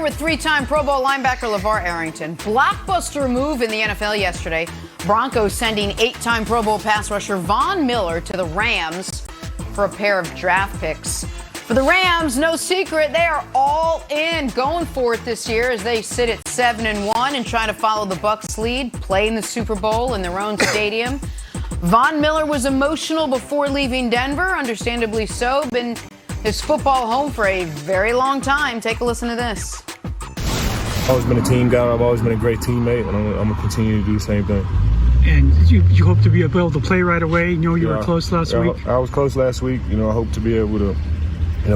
with three-time Pro Bowl linebacker LeVar Arrington. Blockbuster move in the NFL yesterday. Broncos sending 8-time Pro Bowl pass rusher Von Miller to the Rams for a pair of draft picks. For the Rams, no secret, they are all in, going for it this year as they sit at 7-1 and try to follow the Bucs' lead, play in the Super Bowl in their own stadium. Von Miller was emotional before leaving Denver, understandably so. Been his football home for a very long time. Take a listen to this. I've always been a team guy. I've always been a great teammate, and I'm going to continue to do the same thing. And you hope to be able to play right away. You know you were close last week. I was close last week. I hope to be able to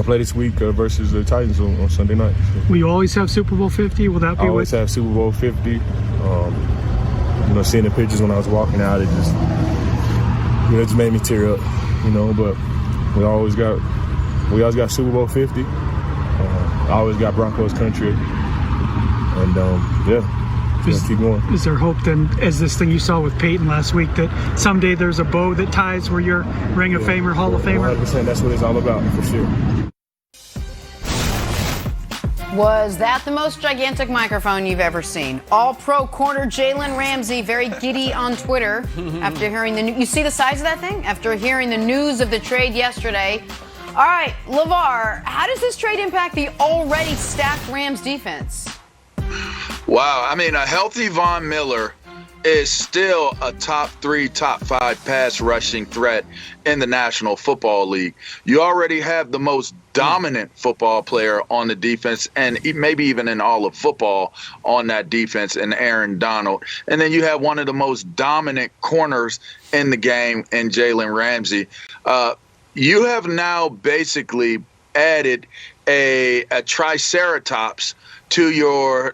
play this week versus the Titans on Sunday night. So. Will you always have Super Bowl 50? Will that be? I always have Super Bowl 50. Seeing the pictures when I was walking out, it just made me tear up. But we always got Super Bowl 50. I always got Broncos country, and keep going. Is there hope then, as this thing you saw with Peyton last week, that someday there's a bow that ties where you're Ring of Famer, Hall of Famer? 100%. That's what it's all about, for sure. Was that the most gigantic microphone you've ever seen? All-Pro corner Jalen Ramsey, very giddy on Twitter after hearing the news. You see the size of that thing? After hearing the news of the trade yesterday. All right, LeVar, how does this trade impact the already stacked Rams defense? Wow, a healthy Von Miller is still a top 3, top 5 pass rushing threat in the National Football League. You already have the most dominant football player on the defense, and maybe even in all of football on that defense, in Aaron Donald. And then you have one of the most dominant corners in the game in Jalen Ramsey. You have now basically added a triceratops to your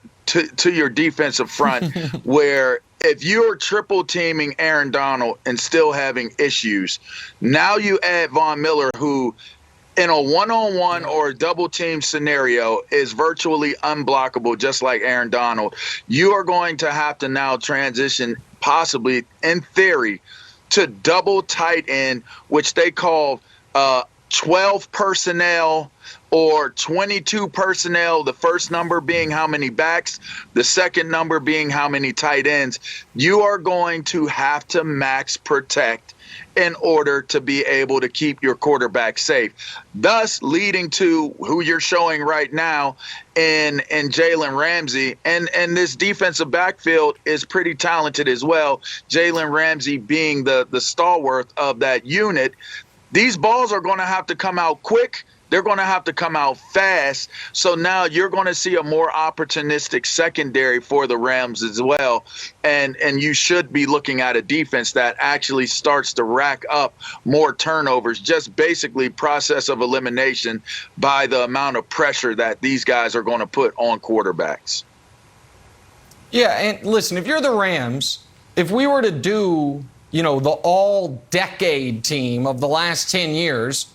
defensive front where if you're triple teaming Aaron Donald and still having issues, now you add Von Miller, who in a one-on-one or a double team scenario is virtually unblockable, just like Aaron Donald. You are going to have to now transition, possibly in theory, to double tight end, which they call 12 personnel or 22 personnel, the first number being how many backs, the second number being how many tight ends. You are going to have to max protect in order to be able to keep your quarterback safe, thus leading to who you're showing right now in Jalen Ramsey. And this defensive backfield is pretty talented as well, Jalen Ramsey being the stalwart of that unit. These balls are going to have to come out quick. They're going to have to come out fast. So now you're going to see a more opportunistic secondary for the Rams as well. And you should be looking at a defense that actually starts to rack up more turnovers, just basically process of elimination by the amount of pressure that these guys are going to put on quarterbacks. Yeah, and listen, if you're the Rams, if we were to do, the all-decade team of the last 10 years,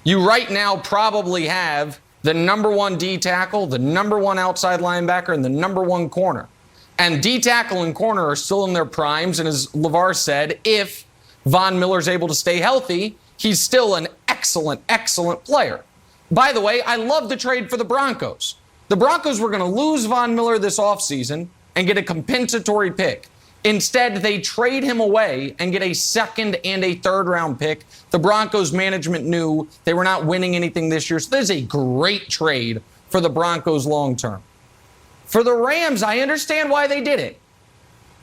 you right now probably have the number 1 D tackle, the number 1 outside linebacker, and the number 1 corner. And D tackle and corner are still in their primes. And as LeVar said, if Von Miller's able to stay healthy, he's still an excellent, excellent player. By the way, I love the trade for the Broncos. The Broncos were going to lose Von Miller this offseason and get a compensatory pick. Instead, they trade him away and get a 2nd and a 3rd round pick. The Broncos management knew they were not winning anything this year, so this is a great trade for the Broncos long term. For the Rams, I understand why they did it,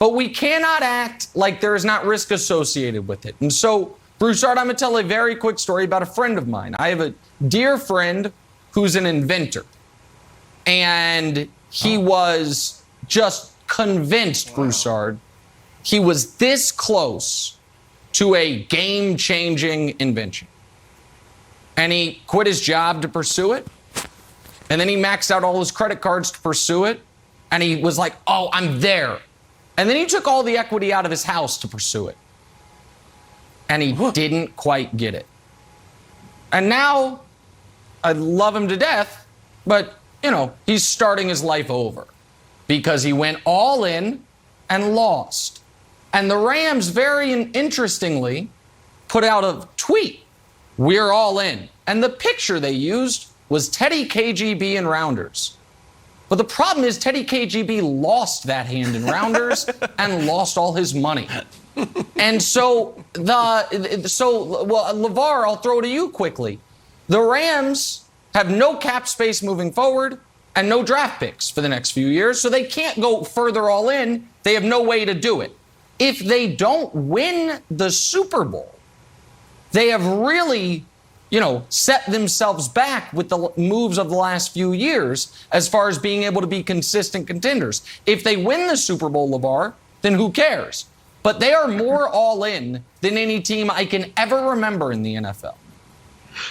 but we cannot act like there is not risk associated with it. And so, Broussard, I'm going to tell a very quick story about a friend of mine. I have a dear friend who's an inventor, and he was just convinced, Broussard, he was this close to a game-changing invention. And he quit his job to pursue it. And then he maxed out all his credit cards to pursue it. And he was like, oh, I'm there. And then he took all the equity out of his house to pursue it. And he didn't quite get it. And now, I love him to death, but, he's starting his life over because he went all in and lost. And the Rams, very interestingly, put out a tweet, "We're all in." And the picture they used was Teddy, KGB, and Rounders. But the problem is Teddy KGB lost that hand in rounders and lost all his money. And so, LeVar, I'll throw to you quickly. The Rams have no cap space moving forward and no draft picks for the next few years, so they can't go further all in. They have no way to do it. If they don't win the Super Bowl, they have really, set themselves back with the moves of the last few years as far as being able to be consistent contenders. If they win the Super Bowl, LeVar, then who cares? But they are more all in than any team I can ever remember in the NFL.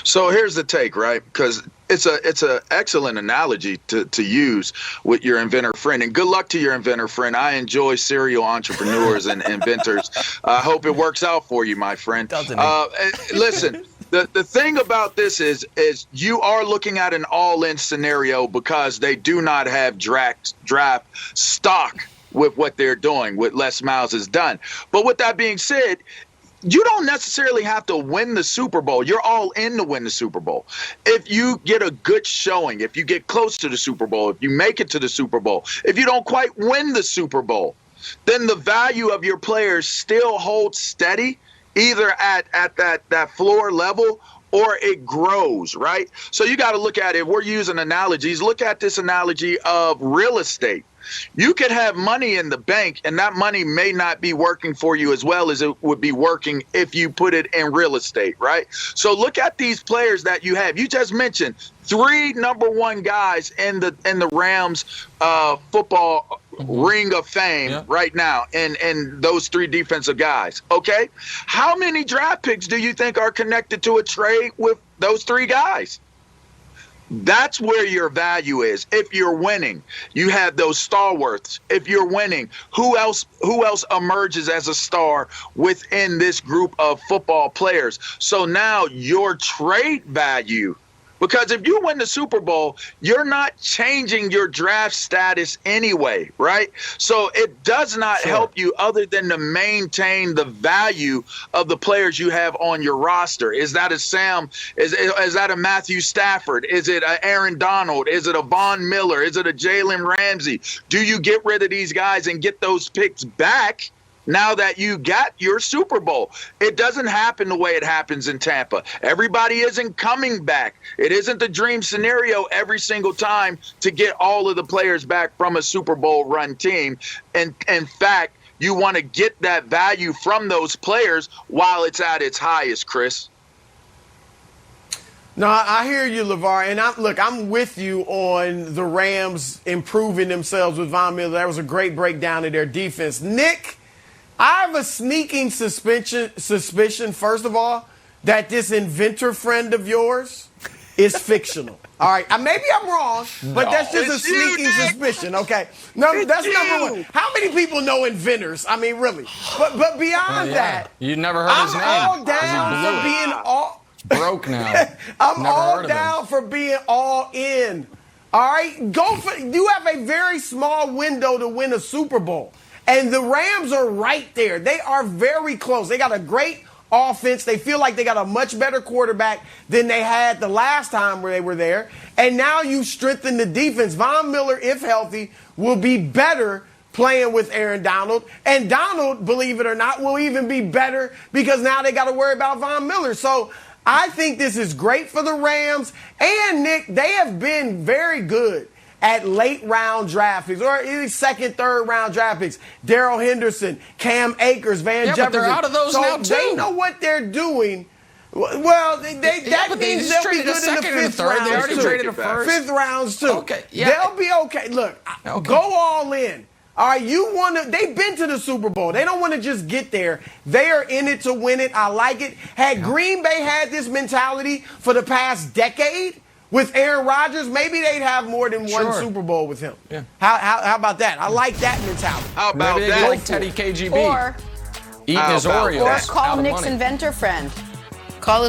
So here's the take, right? Because it's a excellent analogy to use with your inventor friend. And good luck to your inventor friend. I enjoy serial entrepreneurs and inventors. I hope it works out for you, my friend. Doesn't it? Listen, the thing about this is you are looking at an all-in scenario because they do not have draft stock with what they're doing, what Les Miles has done. But with that being said, you don't necessarily have to win the Super Bowl. You're all in to win the Super Bowl. If you get a good showing, if you get close to the Super Bowl, if you make it to the Super Bowl, if you don't quite win the Super Bowl, then the value of your players still holds steady, either at that floor level or it grows, right? So you got to look at it. We're using analogies. Look at this analogy of real estate. You could have money in the bank, and that money may not be working for you as well as it would be working if you put it in real estate, right? So look at these players that you have. You just mentioned 3 number 1 guys in the Rams football ring of fame right now, and those 3 defensive guys. Okay, how many draft picks do you think are connected to a trade with those 3 guys? That's where your value is. If you're winning, you have those stalwarts. If you're winning, who else emerges as a star within this group of football players? So now your trade value, because if you win the Super Bowl, you're not changing your draft status anyway, right? So it does not help you other than to maintain the value of the players you have on your roster. Is that a Sam? Is that a Matthew Stafford? Is it a Aaron Donald? Is it a Von Miller? Is it a Jalen Ramsey? Do you get rid of these guys and get those picks back now that you got your Super Bowl? It doesn't happen the way it happens in Tampa. Everybody isn't coming back. It isn't the dream scenario every single time to get all of the players back from a Super Bowl run team. And in fact, you want to get that value from those players while it's at its highest, Chris. No, I hear you, LeVar, and I'm with you on the Rams improving themselves with Von Miller. That was a great breakdown of their defense. Nick, I have a sneaking suspicion, first of all, that this inventor friend of yours is fictional. All right, maybe I'm wrong, but that's just a sneaking suspicion. Okay, no, that's number 1. How many people know inventors? I mean, really. But beyond that, you never heard his name. I'm all down for being all broke now. I'm all down for being all in. All right, you have a very small window to win a Super Bowl. And the Rams are right there. They are very close. They got a great offense. They feel like they got a much better quarterback than they had the last time where they were there. And now you strengthen the defense. Von Miller, if healthy, will be better playing with Aaron Donald. And Donald, believe it or not, will even be better because now they got to worry about Von Miller. So I think this is great for the Rams. And, Nick, they have been very good at late round draft picks, or even 2nd, 3rd round draft picks. Darrell Henderson, Cam Akers, Van Jefferson. But they're out of those now, too. They know what they're doing. Well, that means they'll be good in the 5th round. They already traded a first. 5th rounds, too. Okay, yeah. They'll be okay. Look, go all in. All right, they've been to the Super Bowl. They don't want to just get there. They are in it to win it. I like it. Had Green Bay had this mentality for the past decade, with Aaron Rodgers, maybe they'd have more than one Super Bowl with him. Yeah. How about that? I like that mentality. How about maybe that? Like Teddy KGB. Or eating his Oreos. Or call Nick's inventor friend. Call his